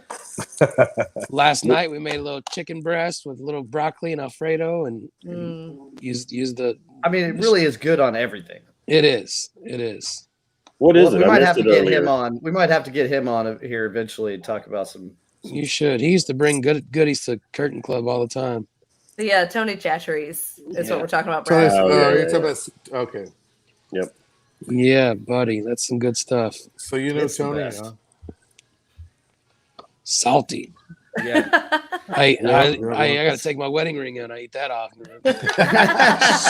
Last night we made a little chicken breast with a little broccoli and Alfredo and used the I mean, it really is good on everything. It is. What is it? We I might missed have to it get earlier. him on. We might have to get him on here eventually and talk about some. You should. He used to bring goodies to Curtain Club all the time. Yeah, Tony Chatcheries is Yeah. what we're talking about, Tony's, Brad. yeah, you're talking about, okay. Yeah, buddy, that's some good stuff. So you know It's the Tony, best. huh? Salty. Yeah, I Yeah. got to take my wedding ring out. I eat that off.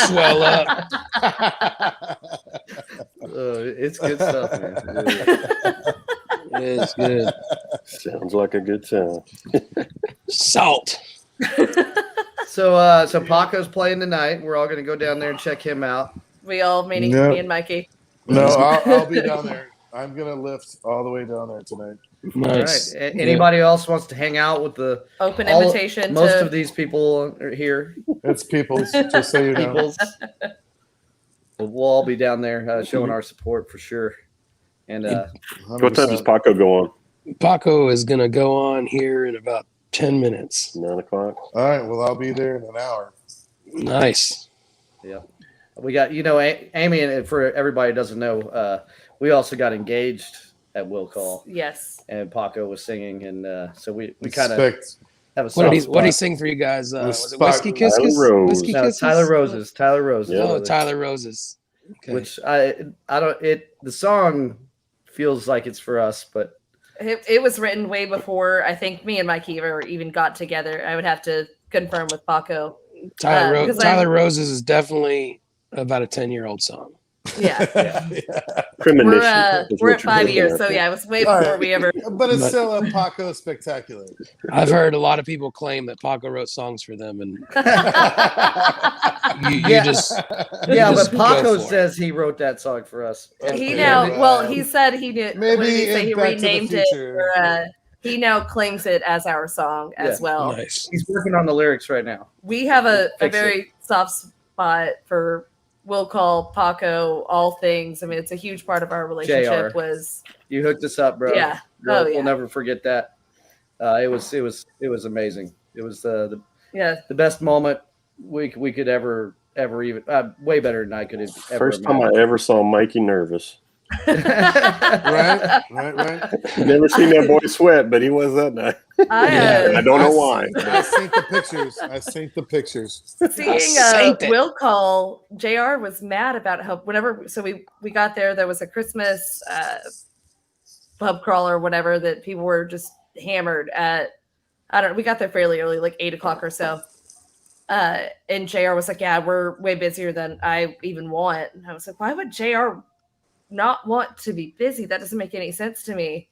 Swell up. it's good stuff, man. It is good. Sounds like a good time. Salt. So Paco's playing tonight. We're all gonna go down there and check him out. We all, meaning No. me and Mikey. No, I'll be down there. I'm gonna lift all the way down there tonight. Nice. All right. Anybody else wants to hang out with the Open all- invitation most to of these people are here? It's people's, just so you know. Peoples. We'll all be down there showing our support for sure. And What time does 100%. Paco go on? Paco is going to go on here in about 10 minutes. 9 o'clock. All right, well, I'll be there in an hour. Nice. we got, Amy, and for everybody who doesn't know, we also got engaged at Will Call, yes. and Paco was singing, and so we kind of have a What did soft he spot. sing for you guys? Was it Spark- Whiskey Kiss Kiss? Tyler Rose. Whiskey No, Kisses? Tyler Roses. Tyler Roses. Yeah. Oh, brother. Tyler Roses. Okay. Which I don't. The song feels like it's for us, but It was written way before I think me and Mikey ever even got together. I would have to confirm with Paco. because Tyler Roses is definitely about a 10-year-old song. Yeah, Premonition. we're is we're what at you're 5 looking years, at so there. yeah, it was way All before right. we ever. But it's But- still a Paco spectacular. I've heard a lot of people claim that Paco wrote songs for them, and you Yeah. just yeah, just but go Paco for it. says he wrote that song for us. He Okay, now, right. well, he said he did. Maybe What did he say? in He Back to the renamed it. Future. He now claims it as our song as Yeah. well. Nice. He's working on the lyrics right now. We have a Fix it. very soft spot for. We'll call Paco all things. I mean, it's a huge part of our relationship. JR. Was You hooked us up, bro. yeah. We'll, Oh, yeah. we'll never forget that. It was amazing. It was the Yeah, best moment we could ever even way better than I could have ever First time I imagined. ever saw Mikey nervous. Right. Never seen that boy sweat, but he was that night. I I don't know why. I seen the pictures. seeing Saint it. Will call. Jr. was mad about how whenever. So we got there was a Christmas pub crawl or whatever that people were just hammered at. I don't know. We got there fairly early, like 8 o'clock or so. And JR was like, yeah, we're way busier than I even want. And I was like, why would JR not want to be busy? That doesn't make any sense to me.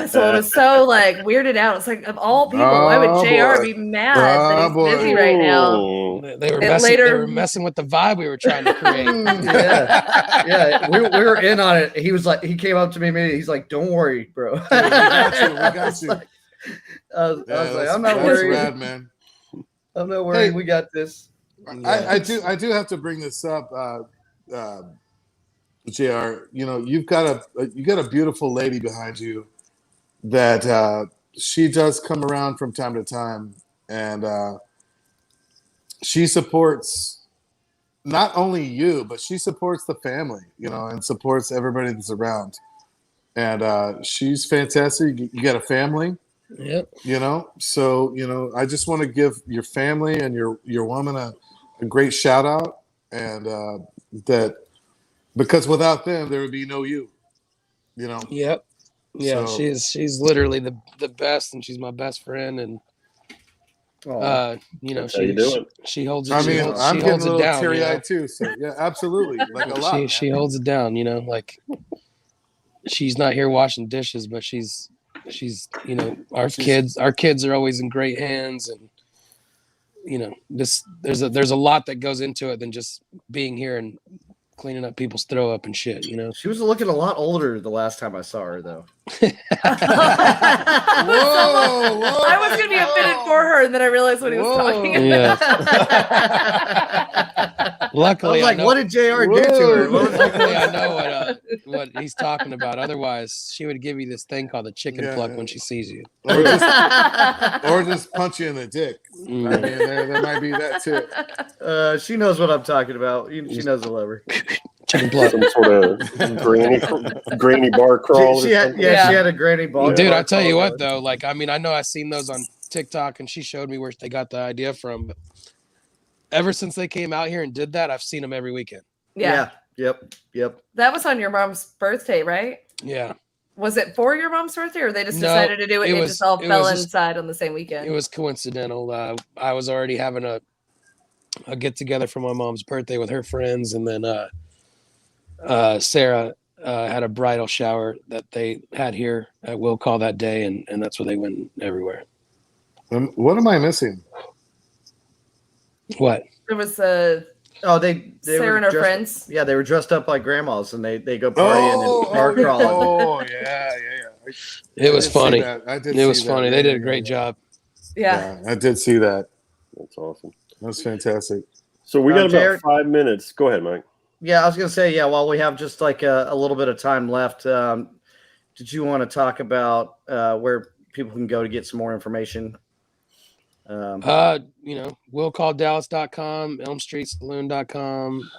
So I was so like weirded out. It's like, of all people, why would Oh, JR boy. be mad that he's Oh, boy. busy right now? Ooh. They were And messing. later- They were messing with the vibe we were trying to create. yeah. We were in on it. He was like, he came up to me immediately. He's like, "Don't worry, bro." We got you. I was like, "I'm not that's worried. rad, man. I'm not worried. Hey. We got this." I do have to bring this up, JR. You know, you got a beautiful lady behind you that she does come around from time to time, and she supports not only you, but she supports the family, you know, and supports everybody that's around. And she's fantastic. You got a family. Yep. You know, so I just want to give your family and your woman a great shout out, and that because without them there would be no you. You know. Yep. Yeah, So- she's literally the best, and she's my best friend, and Oh, That's how you do it. she holds it. I she mean, holds, I'm she getting holds a it little down. teary You know? eyed too. So yeah, absolutely, like a lot. She holds it down. You know, like she's not here washing dishes, but she's our kids are always in great hands, and there's a lot that goes into it than just being here and cleaning up people's throw up and shit. she was looking a lot older the last time I saw her, though. Whoa, I was gonna be offended for her, and then I realized what he was Whoa. talking Yeah. about. I Luckily, was like, know, "What did JR do to her?" What was luckily I know what he's talking about. Otherwise, she would give you this thing called the chicken Yeah. pluck when she sees you. or just punch you in the dick. I mean, there might be that too. She knows what I'm talking about. She knows the lever. Chicken pluck. Some sort of granny bar crawl. She had, or she had a granny ball. Dude, I tell you what though, like I mean, I know I've seen those on TikTok, and she showed me where they got the idea from. But ever since they came out here and did that, I've seen them every weekend. Yeah, Yep. that was on your mom's birthday, right? Yeah, Was it for your mom's birthday, or they just No, decided to do it it and was- just all it fell was just- inside on the same weekend? it was coincidental. I was already having a get together for my mom's birthday with her friends, and then Sarah had a bridal shower that they had here at Will Call that day, and that's where they went everywhere. What am I missing? What? There was Oh, they Sarah were and her dressed- friends. Yeah, they were dressed up like grandmas, and they go partying and bar crawling. Oh, yeah. It was funny. It was funny. They did a great job. Yeah. I did see that. That's awesome. That's fantastic. So we got about Jared? 5 minutes. Go ahead, Mike. Yeah, I was gonna say, while we have just like a little bit of time left, did you want to talk about where people can go to get some more information? WillCallDallas.com, ElmStreetSaloon.com,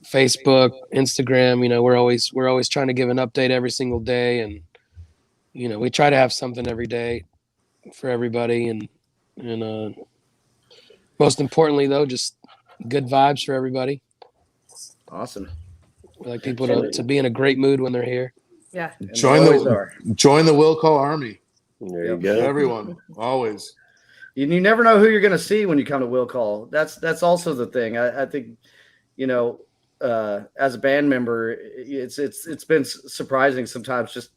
Facebook, Instagram. We're always trying to give an update every single day, and we try to have something every day. for everybody, and most importantly though, just good vibes for everybody. Awesome. We like people to be in a great mood when they're here. Yeah. And Join they always are. the Will Call Army. There Yep. you go. Everyone, always. And you never know who you're going to see when you come to Will Call. That's also the thing. I think, as a band member, it's been surprising sometimes.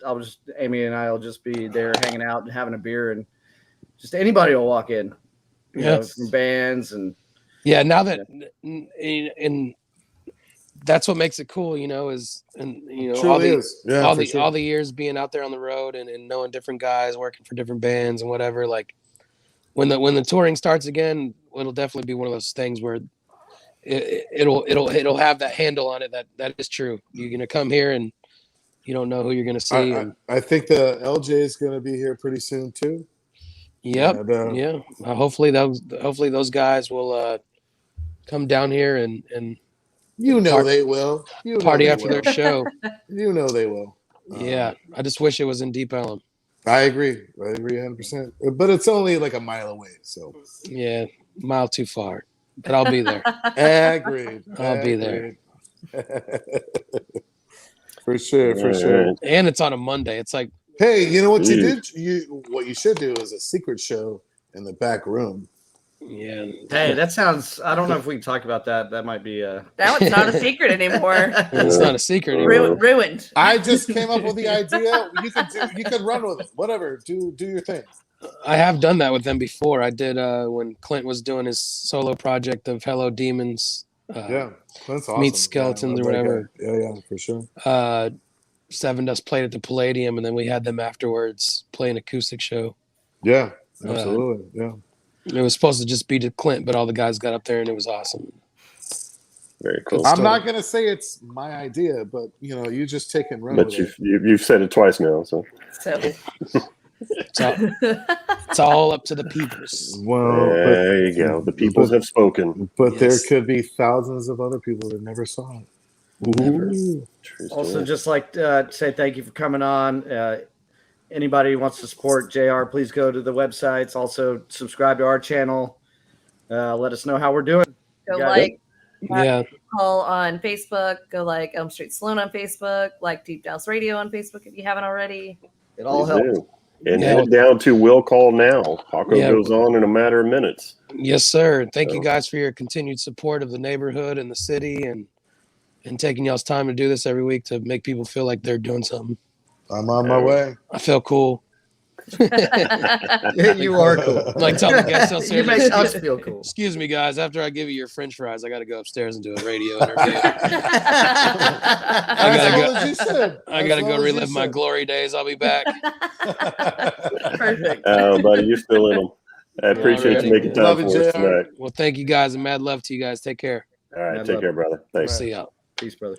Amy and I will just be there hanging out and having a beer, and just anybody will walk in, from bands and now that and that's what makes it cool, is Truly is. Yeah, all the years being out there on the road and knowing different guys working for different bands and whatever. Like when the touring starts again, it'll definitely be one of those things where it'll have that handle on it that is true. You're gonna come here and you don't know who you're gonna see. I think the LJ is gonna be here pretty soon too. Yep. And, yeah. Hopefully those guys will come down here and they will. Party after their show. They will. Yeah. I just wish it was in Deep Ellum. I agree 100%. But it's only like a mile away, so yeah, a mile too far. But I'll be there. Agreed. I'll be there. For sure. And it's on a Monday. It's like, hey, you know what you did? What you should do is a secret show in the back room. Yeah. Hey, that sounds. I don't know if we can talk about that. That might be Now it's not a secret anymore. It's not a secret anymore. Ruined. I just came up with the idea. You could run with it. Whatever. Do your thing. I have done that with them before. I did when Clint was doing his solo project of Hello Demons. Yeah, that's awesome. Meet Skeletons or whatever. Yeah, for sure. Seven Dust played at the Palladium, and then we had them afterwards play an acoustic show. Yeah, absolutely. Yeah. It was supposed to just be to Clint, but all the guys got up there, and it was awesome. Very cool. I'm not gonna say it's my idea, but you just take and run. But with you've said it twice now, so. It's all up to the peoples. Well, there you go. The peoples have spoken. But there could be thousands of other people that never saw it. Never. Also, just like to say thank you for coming on. Anybody who wants to support JR, please go to the websites. Also, subscribe to our channel. Let us know how we're doing. Go Call on Facebook. Go like Elm Street Saloon on Facebook. Like Deep Dallas Radio on Facebook if you haven't already. It all helps. And head down to Will Call now. Paco goes on in a matter of minutes. Yes, sir. Thank you guys for your continued support of the neighborhood and the city and taking y'all's time to do this every week to make people feel like they're doing something. I'm on my way. I feel cool. You are cool. Like tell the guests downstairs. You make us feel cool. Excuse me, guys. After I give you your French fries, I got to go upstairs and do a radio interview. I gotta go relive my glory days. I'll be back. Perfect. Oh, buddy, you're still in them. I appreciate you making time for us tonight. Well, thank you guys, and mad love to you guys. Take care. All right, take care, brother. Thanks. See y'all. Peace, brother.